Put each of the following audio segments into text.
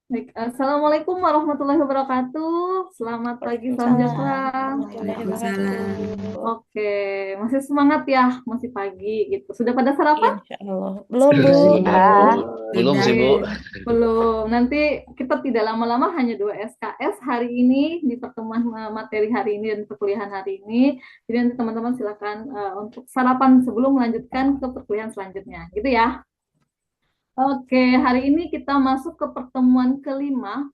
Baik, Assalamualaikum warahmatullahi wabarakatuh. Selamat pagi, salam Waalaikumsalam sejahtera. warahmatullahi wabarakatuh. Waalaikumsalam. Oke, masih semangat ya, masih pagi gitu. Sudah pada sarapan? Insya Allah. Belum, Bu. Sudah. Belum Oke, sih, Bu. belum. Nanti kita tidak lama-lama, hanya 2 SKS hari ini di pertemuan materi hari ini dan perkuliahan hari ini. Jadi nanti teman-teman silakan untuk sarapan sebelum melanjutkan ke perkuliahan selanjutnya, gitu ya. Oke, hari ini kita masuk ke pertemuan kelima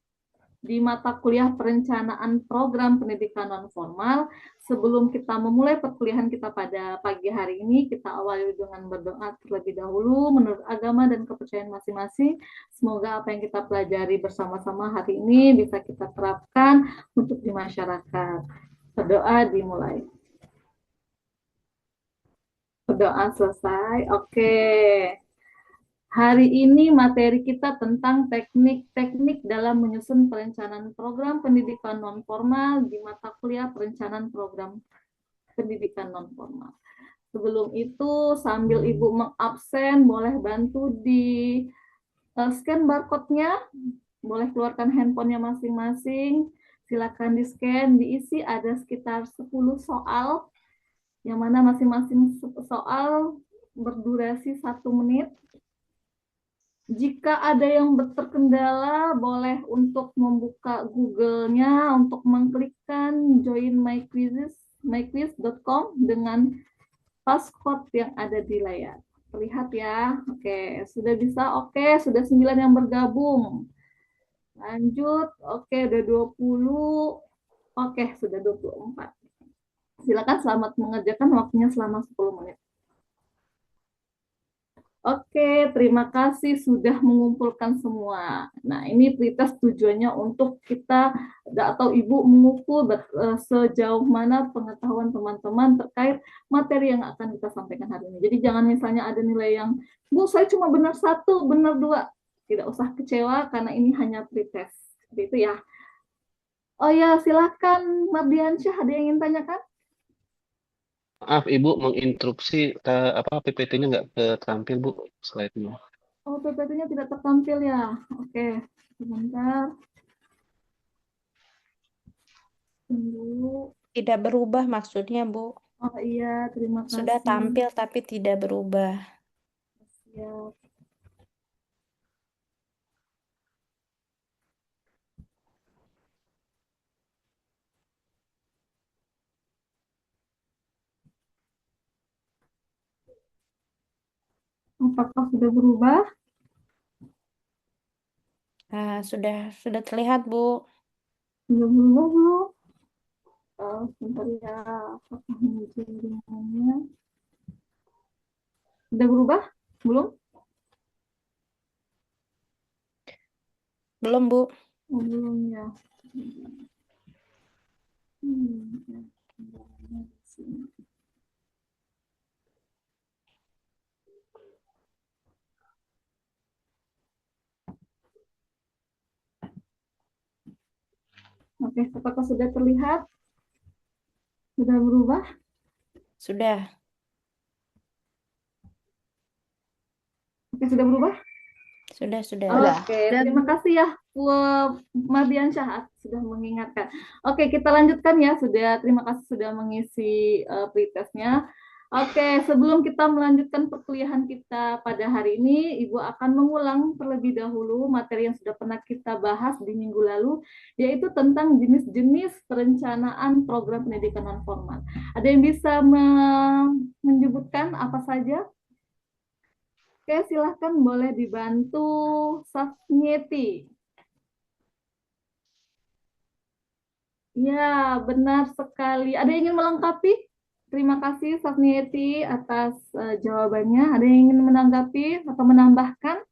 di mata kuliah perencanaan program pendidikan nonformal. Sebelum kita memulai perkuliahan kita pada pagi hari ini, kita awali dengan berdoa terlebih dahulu menurut agama dan kepercayaan masing-masing. Semoga apa yang kita pelajari bersama-sama hari ini bisa kita terapkan untuk di masyarakat. Berdoa dimulai. Berdoa selesai. Oke. Hari ini materi kita tentang teknik-teknik dalam menyusun perencanaan program pendidikan nonformal di mata kuliah perencanaan program pendidikan nonformal. Sebelum itu, sambil Ibu mengabsen, boleh bantu di scan barcode-nya, boleh keluarkan handphonenya masing-masing, silakan di-scan, diisi ada sekitar 10 soal, yang mana masing-masing soal berdurasi 1 menit. Jika ada yang terkendala, boleh untuk membuka Google-nya untuk mengklikkan join myquiz.com dengan passcode yang ada di layar. Terlihat ya. Oke, sudah bisa. Oke, sudah 9 yang bergabung. Lanjut. Oke, udah 20. Oke, sudah 24. Silakan selamat mengerjakan waktunya selama 10 menit. Oke, terima kasih sudah mengumpulkan semua. Nah, ini pretest tujuannya untuk kita atau Ibu mengukur sejauh mana pengetahuan teman-teman terkait materi yang akan kita sampaikan hari ini. Jadi jangan misalnya ada nilai yang, Bu, saya cuma benar 1, benar 2. Tidak usah kecewa karena ini hanya pretest. Seperti itu ya. Oh ya, silakan Mardiansyah, ada yang ingin tanyakan? Maaf, Ibu menginstruksi apa PPT-nya nggak ketampil, Bu, slide-nya. Oh, PPT-nya tidak tertampil ya. Oke, sebentar. Tunggu. Tidak berubah maksudnya, Bu. Oh iya, terima Sudah kasih. tampil tapi tidak berubah. Siap. Apakah sudah berubah? Sudah terlihat, Bu. Sudah berubah belum? Sebentar ya, apakah muncul jaringannya? Sudah berubah? Belum? Belum, Bu. Oh, belum ya. Ya. Oke, apakah sudah terlihat? Sudah berubah? Sudah. Oke, sudah berubah? Sudah. Oke, terima kasih ya, Mardiansyah sudah mengingatkan. Oke, kita lanjutkan ya. Terima kasih sudah mengisi pretestnya. Oke, sebelum kita melanjutkan perkuliahan kita pada hari ini, Ibu akan mengulang terlebih dahulu materi yang sudah pernah kita bahas di minggu lalu, yaitu tentang jenis-jenis perencanaan program pendidikan non formal. Ada yang bisa menyebutkan apa saja? Oke, silahkan boleh dibantu Safnieti. Ya, benar sekali. Ada yang ingin melengkapi? Terima kasih Safnieti atas jawabannya. Ada yang ingin menanggapi atau menambahkan?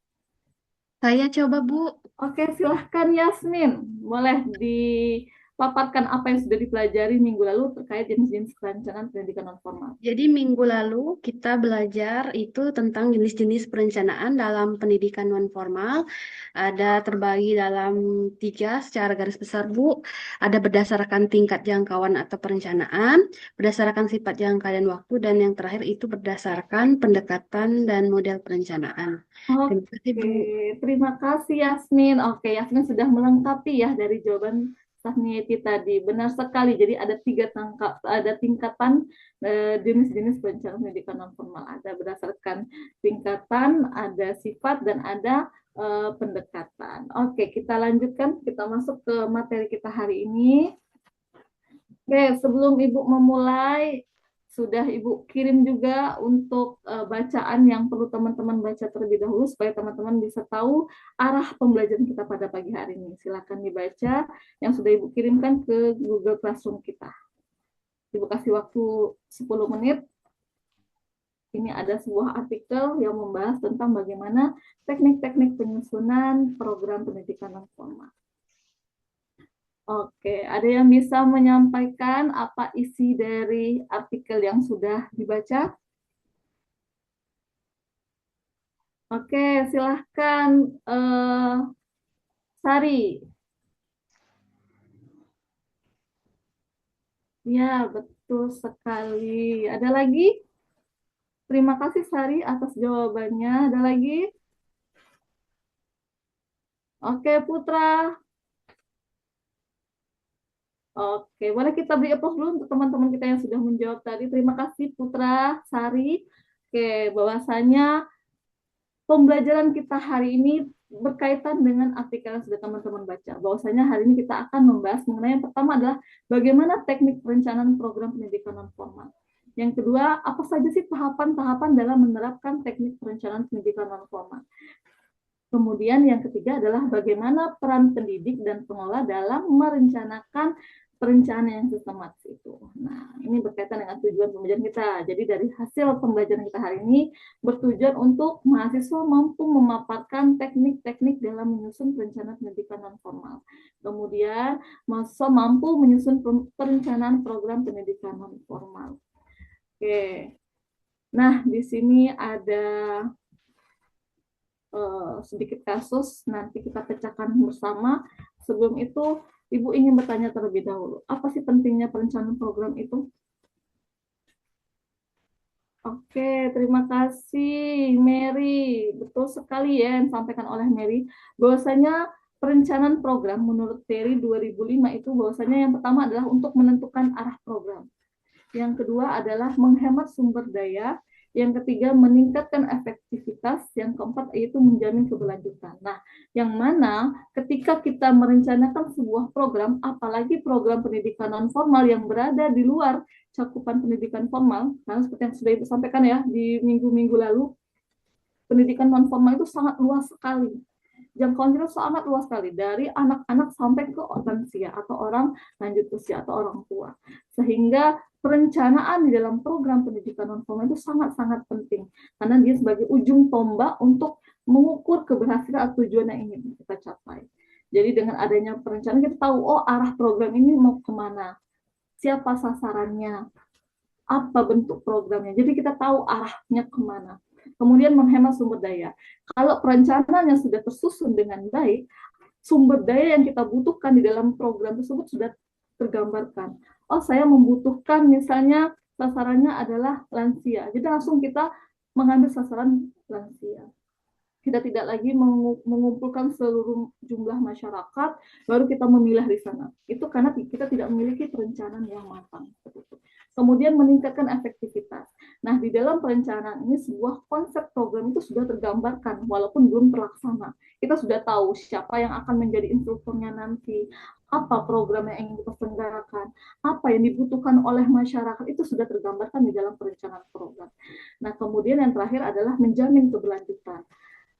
Saya coba, Bu. Oke, silahkan Yasmin. Boleh di paparkan apa yang sudah dipelajari minggu lalu terkait jenis-jenis perencanaan pendidikan non formal. Jadi minggu lalu kita belajar itu tentang jenis-jenis perencanaan dalam pendidikan non formal. Ada terbagi dalam 3 secara garis besar, Bu. Ada berdasarkan tingkat jangkauan atau perencanaan, berdasarkan sifat jangka dan waktu, dan yang terakhir itu berdasarkan pendekatan dan model perencanaan. Terima kasih, Bu. Terima kasih Yasmin. Oke, Yasmin sudah melengkapi ya dari jawaban Safnieti tadi. Benar sekali. Jadi ada tingkatan jenis-jenis perencanaan pendidikan non formal. Ada berdasarkan tingkatan, ada sifat, dan ada pendekatan. Oke, kita lanjutkan. Kita masuk ke materi kita hari ini. Oke, sebelum Ibu memulai, sudah Ibu kirim juga untuk bacaan yang perlu teman-teman baca terlebih dahulu supaya teman-teman bisa tahu arah pembelajaran kita pada pagi hari ini. Silakan dibaca yang sudah Ibu kirimkan ke Google Classroom kita. Ibu kasih waktu 10 menit. Ini ada sebuah artikel yang membahas tentang bagaimana teknik-teknik penyusunan program pendidikan non formal. Oke, ada yang bisa menyampaikan apa isi dari artikel yang sudah dibaca? Oke, silahkan Sari. Ya, betul sekali. Ada lagi? Terima kasih Sari atas jawabannya. Ada lagi? Oke, Putra. Oke, boleh kita beri applause dulu untuk teman-teman kita yang sudah menjawab tadi. Terima kasih Putra, Sari. Oke, bahwasanya pembelajaran kita hari ini berkaitan dengan artikel yang sudah teman-teman baca. Bahwasanya hari ini kita akan membahas mengenai yang pertama adalah bagaimana teknik perencanaan program pendidikan non formal. Yang kedua, apa saja sih tahapan-tahapan dalam menerapkan teknik perencanaan pendidikan non formal. Kemudian yang ketiga adalah bagaimana peran pendidik dan pengelola dalam merencanakan perencanaan yang sistematis itu. Nah, ini berkaitan dengan tujuan pembelajaran kita. Jadi dari hasil pembelajaran kita hari ini bertujuan untuk mahasiswa mampu memaparkan teknik-teknik dalam menyusun perencanaan pendidikan non formal. Kemudian mahasiswa mampu menyusun perencanaan program pendidikan non formal. Oke. Nah, di sini ada sedikit kasus, nanti kita pecahkan bersama. Sebelum itu, Ibu ingin bertanya terlebih dahulu, apa sih pentingnya perencanaan program itu? Oke, terima kasih Mary. Betul sekali ya yang disampaikan oleh Mary, bahwasanya perencanaan program menurut Terry 2005 itu bahwasanya yang pertama adalah untuk menentukan arah program. Yang kedua adalah menghemat sumber daya. Yang ketiga, meningkatkan efektivitas. Yang keempat, yaitu menjamin keberlanjutan. Nah, yang mana ketika kita merencanakan sebuah program, apalagi program pendidikan non formal yang berada di luar cakupan pendidikan formal, karena seperti yang sudah Ibu sampaikan ya di minggu-minggu lalu, pendidikan non formal itu sangat luas sekali. Jangkauannya sangat luas sekali, dari anak-anak sampai ke lansia atau orang lanjut usia atau orang tua. Sehingga perencanaan di dalam program pendidikan non formal itu sangat-sangat penting, karena dia sebagai ujung tombak untuk mengukur keberhasilan atau tujuan yang ingin kita capai. Jadi dengan adanya perencanaan kita tahu, oh arah program ini mau kemana, siapa sasarannya, apa bentuk programnya. Jadi kita tahu arahnya kemana. Kemudian menghemat sumber daya. Kalau perencanaannya sudah tersusun dengan baik, sumber daya yang kita butuhkan di dalam program tersebut sudah tergambarkan. Oh, saya membutuhkan misalnya sasarannya adalah lansia. Jadi langsung kita mengambil sasaran lansia. Kita tidak lagi mengumpulkan seluruh jumlah masyarakat, baru kita memilah di sana. Itu karena kita tidak memiliki perencanaan yang matang. Kemudian meningkatkan efektivitas. Nah, di dalam perencanaan ini sebuah konsep program itu sudah tergambarkan, walaupun belum terlaksana. Kita sudah tahu siapa yang akan menjadi instrukturnya nanti, apa program yang ingin kita selenggarakan, apa yang dibutuhkan oleh masyarakat, itu sudah tergambarkan di dalam perencanaan program. Nah, kemudian yang terakhir adalah menjamin keberlanjutan.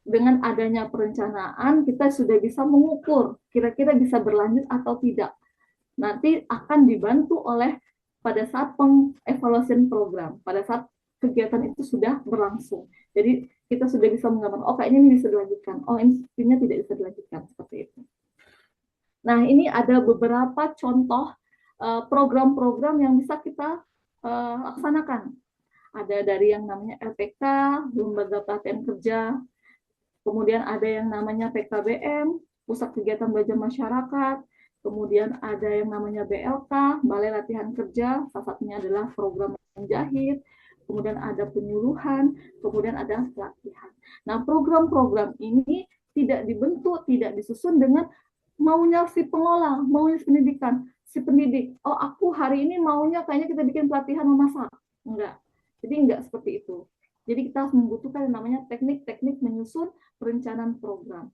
Dengan adanya perencanaan, kita sudah bisa mengukur kira-kira bisa berlanjut atau tidak. Nanti akan dibantu oleh pada saat pengevaluasian program, pada saat kegiatan itu sudah berlangsung. Jadi kita sudah bisa menggambarkan, oh kayaknya ini bisa dilanjutkan, oh ini tidak bisa dilanjutkan, seperti itu. Nah, ini ada beberapa contoh program-program yang bisa kita laksanakan. Ada dari yang namanya LPK, Lembaga Pelatihan Kerja, kemudian ada yang namanya PKBM, Pusat Kegiatan Belajar Masyarakat, kemudian ada yang namanya BLK, Balai Latihan Kerja, salah satunya adalah program menjahit, kemudian ada penyuluhan, kemudian ada pelatihan. Nah, program-program ini tidak dibentuk, tidak disusun dengan maunya si pengelola, maunya si pendidikan, si pendidik. Oh, aku hari ini maunya kayaknya kita bikin pelatihan memasak. Enggak. Jadi enggak seperti itu. Jadi kita harus membutuhkan yang namanya teknik-teknik menyusun perencanaan program.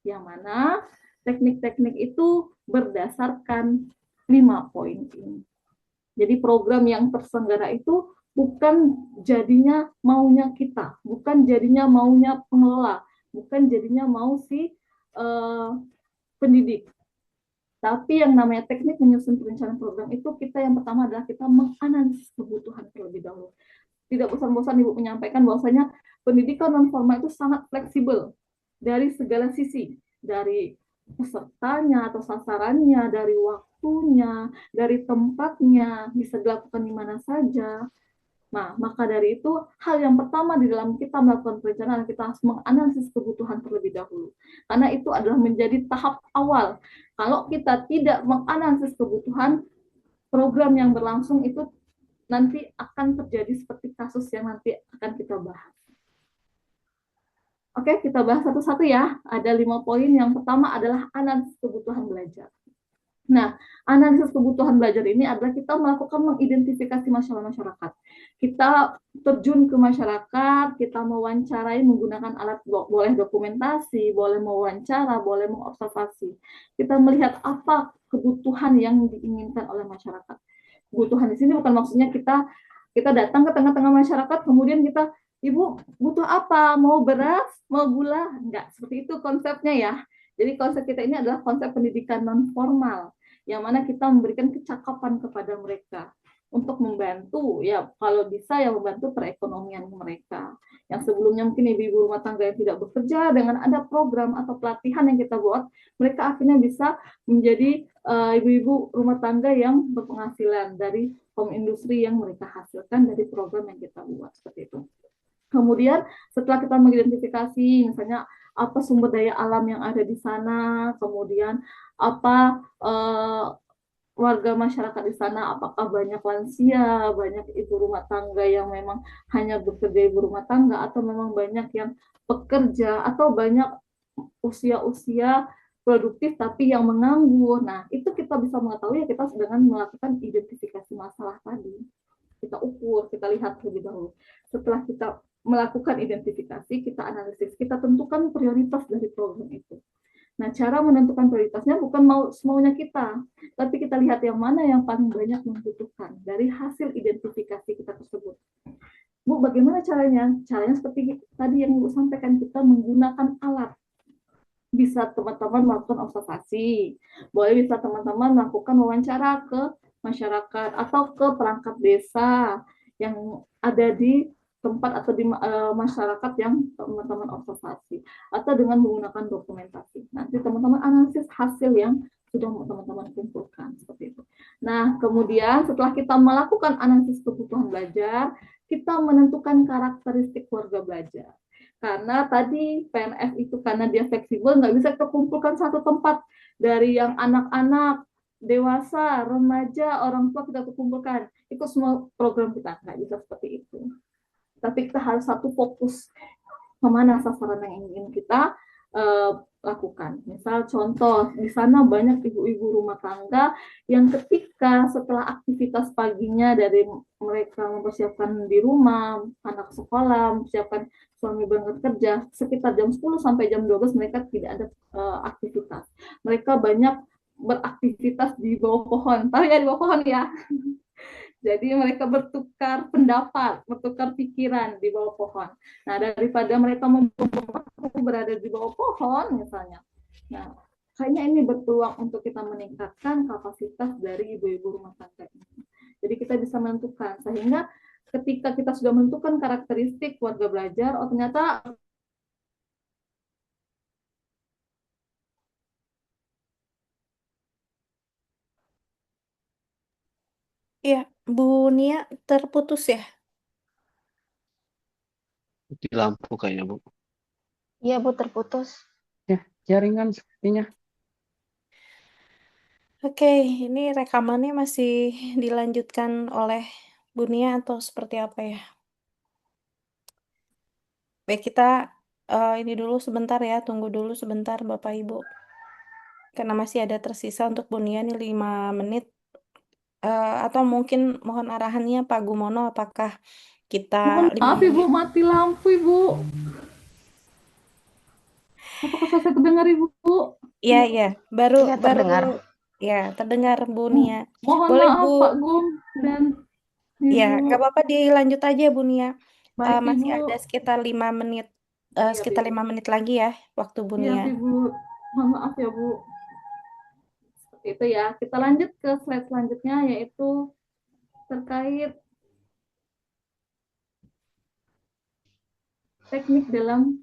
Yang mana teknik-teknik itu berdasarkan 5 poin ini. Jadi program yang terselenggara itu bukan jadinya maunya kita, bukan jadinya maunya pengelola, bukan jadinya mau si pendidik. Tapi yang namanya teknik menyusun perencanaan program itu kita yang pertama adalah kita menganalisis kebutuhan terlebih dahulu. Tidak bosan-bosan Ibu menyampaikan bahwasanya pendidikan non formal itu sangat fleksibel dari segala sisi, dari pesertanya atau sasarannya, dari waktunya, dari tempatnya, bisa dilakukan di mana saja. Nah, maka dari itu, hal yang pertama di dalam kita melakukan perencanaan, kita harus menganalisis kebutuhan terlebih dahulu. Karena itu adalah menjadi tahap awal. Kalau kita tidak menganalisis kebutuhan, program yang berlangsung itu nanti akan terjadi seperti kasus yang nanti akan kita bahas. Oke, kita bahas satu-satu ya. Ada 5 poin. Yang pertama adalah analisis kebutuhan belajar. Nah, analisis kebutuhan belajar ini adalah kita melakukan mengidentifikasi masalah masyarakat. Kita terjun ke masyarakat, kita mewawancarai menggunakan alat, boleh dokumentasi, boleh mewawancara, boleh mengobservasi. Kita melihat apa kebutuhan yang diinginkan oleh masyarakat. Kebutuhan di sini bukan maksudnya kita datang ke tengah-tengah masyarakat, kemudian kita, Ibu butuh apa? Mau beras? Mau gula? Enggak, seperti itu konsepnya ya. Jadi konsep kita ini adalah konsep pendidikan non formal, yang mana kita memberikan kecakapan kepada mereka untuk membantu, ya kalau bisa ya membantu perekonomian mereka. Yang sebelumnya mungkin ibu-ibu rumah tangga yang tidak bekerja, dengan ada program atau pelatihan yang kita buat, mereka akhirnya bisa menjadi ibu-ibu rumah tangga yang berpenghasilan dari home industri yang mereka hasilkan dari program yang kita buat, seperti itu. Kemudian setelah kita mengidentifikasi misalnya apa sumber daya alam yang ada di sana, kemudian apa warga masyarakat di sana, apakah banyak lansia, banyak ibu rumah tangga yang memang hanya bekerja ibu rumah tangga, atau memang banyak yang pekerja, atau banyak usia-usia produktif tapi yang menganggur. Nah, itu kita bisa mengetahui ya kita dengan melakukan identifikasi masalah tadi. Kita ukur, kita lihat terlebih dahulu. Setelah kita melakukan identifikasi, kita analisis, kita tentukan prioritas dari program itu. Nah, cara menentukan prioritasnya bukan semaunya kita, tapi kita lihat yang mana yang paling banyak membutuhkan dari hasil identifikasi kita tersebut. Bu, bagaimana caranya? Caranya seperti tadi yang Ibu sampaikan, kita menggunakan alat. Bisa teman-teman melakukan observasi, boleh bisa teman-teman melakukan wawancara ke masyarakat atau ke perangkat desa yang ada di tempat atau di masyarakat yang teman-teman observasi, atau dengan menggunakan dokumentasi. Nanti teman-teman analisis hasil yang sudah teman-teman kumpulkan, seperti itu. Nah, kemudian setelah kita melakukan analisis kebutuhan belajar, kita menentukan karakteristik warga belajar. Karena tadi PNF itu karena dia fleksibel, nggak bisa kita kumpulkan satu tempat dari yang anak-anak, dewasa, remaja, orang tua kita kumpulkan. Itu semua program kita, nggak bisa seperti itu. Tapi kita harus satu fokus kemana sasaran yang ingin kita lakukan. Misal contoh, di sana banyak ibu-ibu rumah tangga yang ketika setelah aktivitas paginya dari mereka mempersiapkan di rumah, anak sekolah, mempersiapkan suami berangkat kerja, sekitar jam 10 sampai jam 12 mereka tidak ada aktivitas. Mereka banyak beraktivitas di bawah pohon. Tahu ya di bawah pohon ya? Jadi mereka bertukar pendapat, bertukar pikiran di bawah pohon. Nah, daripada mereka berada di bawah pohon misalnya. Nah, kayaknya ini berpeluang untuk kita meningkatkan kapasitas dari ibu-ibu rumah tangga ini. Jadi kita bisa menentukan, sehingga ketika kita sudah menentukan karakteristik warga belajar, oh ternyata Iya, Bu Nia terputus ya? Di lampu kayaknya, Bu. Iya, Bu, terputus. Ya, jaringan sepertinya. Oke, ini rekamannya masih dilanjutkan oleh Bu Nia atau seperti apa ya? Baik, kita ini dulu sebentar ya, tunggu dulu sebentar Bapak Ibu. Karena masih ada tersisa untuk Bu Nia nih 5 menit. Atau mungkin mohon arahannya Pak Gumono, apakah kita Mohon 5 maaf Ibu, menit? mati lampu Ibu. Apakah saya terdengar Ibu? Iya, iya, baru Iya, terdengar. ya terdengar Bu Nia. Mohon Boleh maaf Bu, Pak Gum dan ya Ibu. nggak apa-apa dilanjut aja Bu Nia. Baik Masih Ibu. ada sekitar 5 menit, Iya sekitar Ibu. 5 menit lagi ya waktu Bu Iya Nia. Ibu. Mohon maaf ya Bu. Seperti itu ya. Kita lanjut ke slide selanjutnya yaitu terkait teknik dalam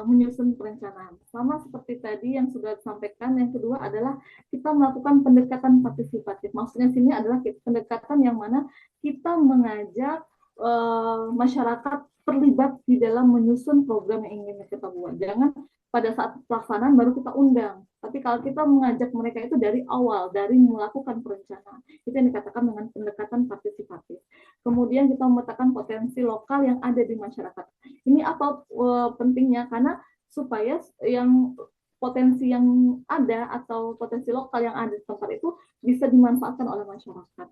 menyusun perencanaan. Sama seperti tadi yang sudah disampaikan, yang kedua adalah kita melakukan pendekatan partisipatif. Maksudnya sini adalah pendekatan yang mana kita mengajak masyarakat terlibat di dalam menyusun program yang ingin kita buat. Jangan pada saat pelaksanaan baru kita undang. Tapi kalau kita mengajak mereka itu dari awal, dari melakukan perencanaan. Itu yang dikatakan dengan pendekatan partisipatif. Kemudian kita memetakan potensi lokal yang ada di masyarakat. Ini apa pentingnya? Karena supaya yang potensi yang ada atau potensi lokal yang ada di tempat itu bisa dimanfaatkan oleh masyarakat.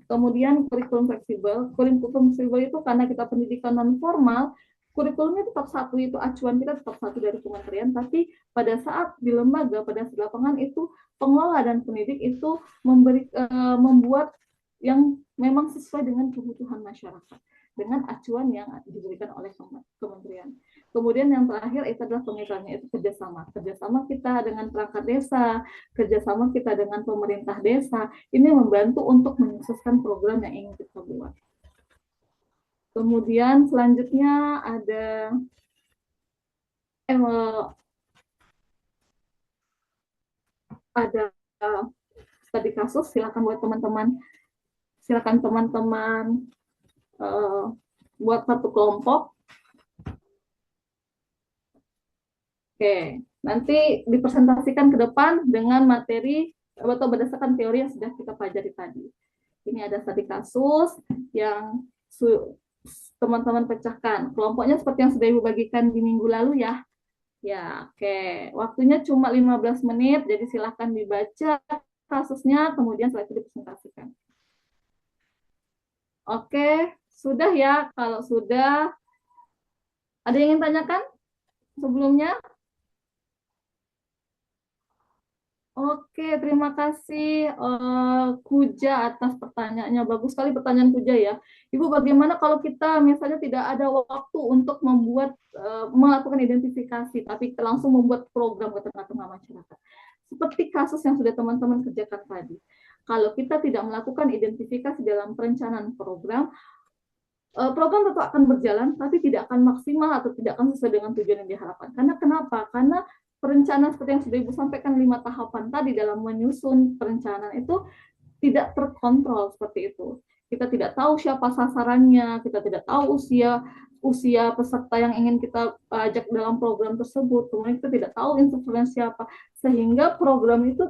Kemudian kurikulum fleksibel. Kurikulum fleksibel itu karena kita pendidikan non formal, kurikulumnya tetap satu, itu acuan kita tetap satu dari kementerian, tapi pada saat di lembaga, pada saat di lapangan itu pengelola dan pendidik itu membuat yang memang sesuai dengan kebutuhan masyarakat dengan acuan yang diberikan oleh kementerian. Kemudian yang terakhir itu adalah pemikirannya, itu kerjasama. Kerjasama kita dengan perangkat desa, kerjasama kita dengan pemerintah desa, ini membantu untuk menyukseskan program yang ingin kita buat. Kemudian selanjutnya ada studi kasus. Silakan buat teman-teman, silakan teman-teman buat satu kelompok. Oke, nanti dipresentasikan ke depan dengan materi atau berdasarkan teori yang sudah kita pelajari tadi. Ini ada studi kasus yang teman-teman pecahkan. Kelompoknya seperti yang sudah Ibu bagikan di minggu lalu ya. Ya, oke. Waktunya cuma 15 menit, jadi silahkan dibaca kasusnya, kemudian setelah itu dipresentasikan. Oke, sudah ya. Kalau sudah, ada yang ingin tanyakan sebelumnya? Oke, terima kasih Kuja atas pertanyaannya. Bagus sekali pertanyaan Kuja ya. Ibu, bagaimana kalau kita misalnya tidak ada waktu untuk melakukan identifikasi, tapi kita langsung membuat program ke tengah-tengah masyarakat? Seperti kasus yang sudah teman-teman kerjakan tadi. Kalau kita tidak melakukan identifikasi dalam perencanaan program, program tetap akan berjalan, tapi tidak akan maksimal atau tidak akan sesuai dengan tujuan yang diharapkan. Karena kenapa? Karena perencanaan seperti yang sudah Ibu sampaikan 5 tahapan tadi dalam menyusun perencanaan itu tidak terkontrol seperti itu. Kita tidak tahu siapa sasarannya, kita tidak tahu usia peserta yang ingin kita ajak dalam program tersebut, kemudian kita tidak tahu instrukturnya siapa, sehingga program itu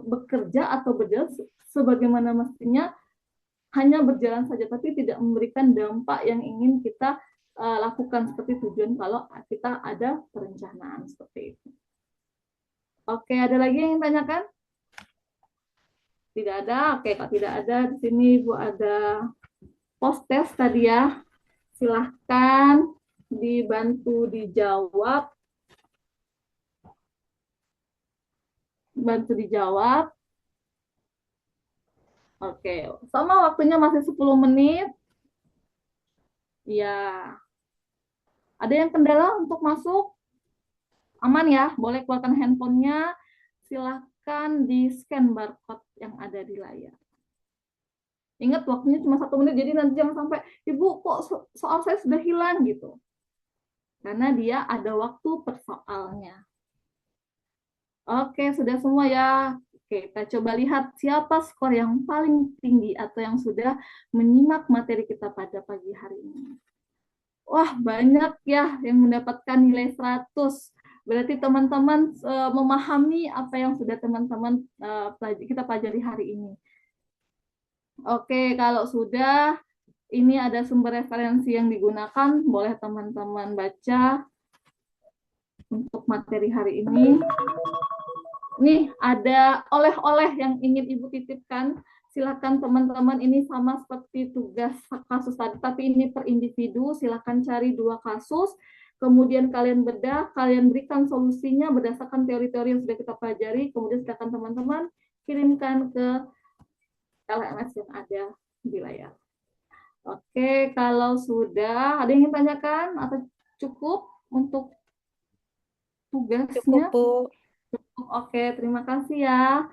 bekerja atau berjalan sebagaimana mestinya hanya berjalan saja, tapi tidak memberikan dampak yang ingin kita lakukan seperti tujuan kalau kita ada perencanaan seperti itu. Oke, ada lagi yang ingin tanyakan? Tidak ada. Oke, kalau tidak ada, di sini Ibu ada post test tadi ya. Silahkan dibantu dijawab. Bantu dijawab. Oke, sama waktunya masih 10 menit. Ya. Ada yang kendala untuk masuk? Aman ya, boleh keluarkan handphonenya. Silahkan di-scan barcode yang ada di layar. Ingat waktunya cuma 1 menit, jadi nanti jangan sampai, Ibu kok soal saya sudah hilang gitu. Karena dia ada waktu per soalnya. Oke, sudah semua ya. Oke, kita coba lihat siapa skor yang paling tinggi atau yang sudah menyimak materi kita pada pagi hari ini. Wah, banyak ya yang mendapatkan nilai 100. Berarti teman-teman memahami apa yang sudah teman-teman kita pelajari hari ini. Oke, kalau sudah, ini ada sumber referensi yang digunakan, boleh teman-teman baca untuk materi hari ini. Nih, ada oleh-oleh yang ingin Ibu titipkan. Silakan teman-teman, ini sama seperti tugas kasus tadi, tapi ini per individu. Silakan cari 2 kasus, kemudian kalian bedah, kalian berikan solusinya berdasarkan teori-teori yang sudah kita pelajari, kemudian silakan teman-teman kirimkan ke LMS yang ada di layar. Oke, kalau sudah, ada yang ingin tanyakan atau cukup untuk Cukup, tugasnya? Bu. Oke, terima kasih ya.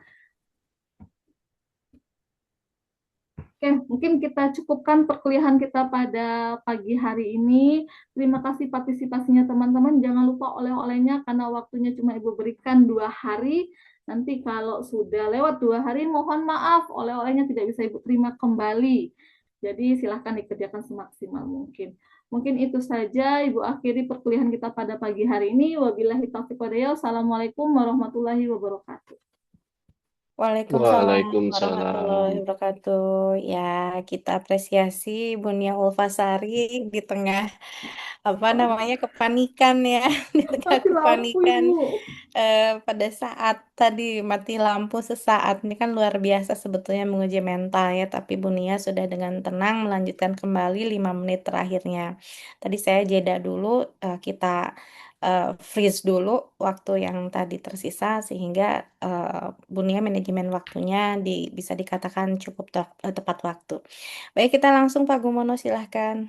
Oke, mungkin kita cukupkan perkuliahan kita pada pagi hari ini. Terima kasih partisipasinya teman-teman. Jangan lupa oleh-olehnya karena waktunya cuma Ibu berikan 2 hari. Nanti kalau sudah lewat 2 hari, mohon maaf, oleh-olehnya tidak bisa Ibu terima kembali. Jadi silahkan dikerjakan semaksimal mungkin. Mungkin itu saja Ibu akhiri perkuliahan kita pada pagi hari ini. Wabillahi taufiq walhidayah. Assalamualaikum warahmatullahi wabarakatuh. Waalaikumsalam Waalaikumsalam. warahmatullahi wabarakatuh. Ya, kita apresiasi Bunia Ulfasari di tengah apa namanya kepanikan ya, di tengah Mati lampu kepanikan Ibu. pada saat tadi mati lampu sesaat ini kan luar biasa sebetulnya menguji mental ya, tapi Bunia sudah dengan tenang melanjutkan kembali 5 menit terakhirnya. Tadi saya jeda dulu, kita freeze dulu waktu yang tadi tersisa sehingga Bunia manajemen waktunya bisa dikatakan cukup tepat waktu. Baik, kita langsung Pak Gumono silahkan.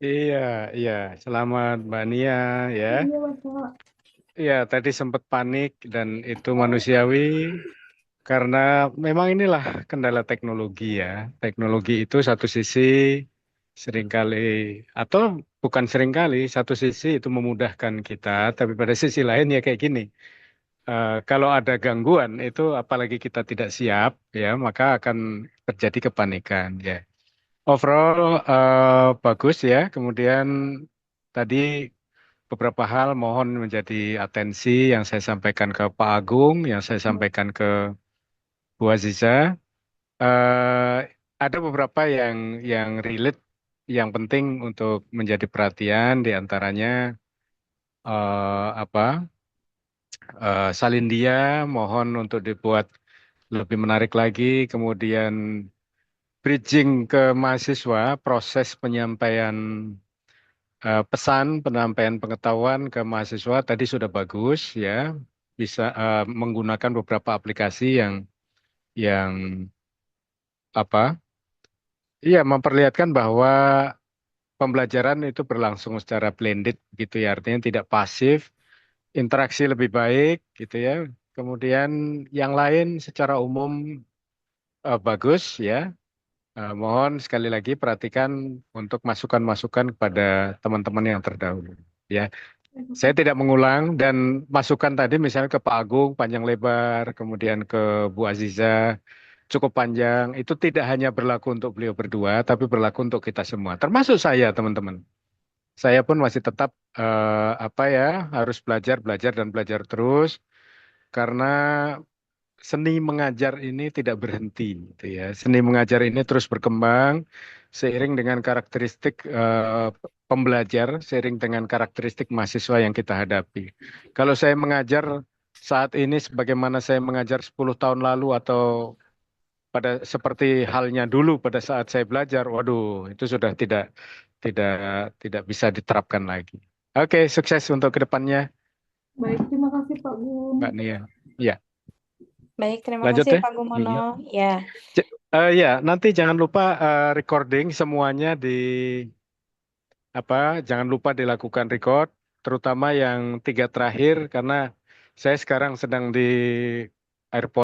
Iya, iya. Selamat Mbak Nia ya. Iya, Bapak. Iya, tadi sempat panik dan itu manusiawi karena memang inilah kendala teknologi ya. Teknologi itu satu sisi seringkali atau bukan seringkali, satu sisi itu memudahkan kita, tapi pada sisi lain ya kayak gini. Kalau ada gangguan itu apalagi kita tidak siap ya, maka akan terjadi kepanikan ya. Overall bagus ya. Kemudian tadi beberapa hal mohon menjadi atensi yang saya sampaikan ke Pak Agung, yang saya sampaikan ke Bu Aziza. Eh, ada beberapa yang relate, yang penting untuk menjadi perhatian, di antaranya apa Salindia, mohon untuk dibuat lebih menarik lagi. Kemudian bridging ke mahasiswa, proses penyampaian pesan, penyampaian pengetahuan ke mahasiswa tadi sudah bagus ya, bisa menggunakan beberapa aplikasi yang apa, iya memperlihatkan bahwa pembelajaran itu berlangsung secara blended gitu ya, artinya tidak pasif, interaksi lebih baik gitu ya. Kemudian yang lain secara umum bagus ya. Mohon sekali lagi perhatikan untuk masukan-masukan kepada teman-teman yang terdahulu ya. Saya tidak mengulang dan masukan tadi misalnya ke Pak Agung panjang lebar, kemudian ke Bu Aziza cukup panjang, itu tidak hanya berlaku untuk beliau berdua, tapi berlaku untuk kita semua, termasuk saya teman-teman. Saya pun masih tetap apa ya, harus belajar, belajar dan belajar terus karena seni mengajar ini tidak berhenti, gitu ya. Seni mengajar ini terus berkembang seiring dengan karakteristik pembelajar, seiring dengan karakteristik mahasiswa yang kita hadapi. Kalau saya mengajar saat ini sebagaimana saya mengajar 10 tahun lalu atau pada seperti halnya dulu pada saat saya belajar, waduh, itu sudah tidak tidak bisa diterapkan lagi. Oke, sukses untuk kedepannya, Baik, terima kasih Pak Gun. Mbak Nia. Ya, Baik, terima lanjut kasih ya. Pak Gumono. Ya, Ya, nanti jangan lupa recording semuanya di apa? Jangan lupa dilakukan record, terutama yang 3 terakhir karena saya sekarang sedang di airport.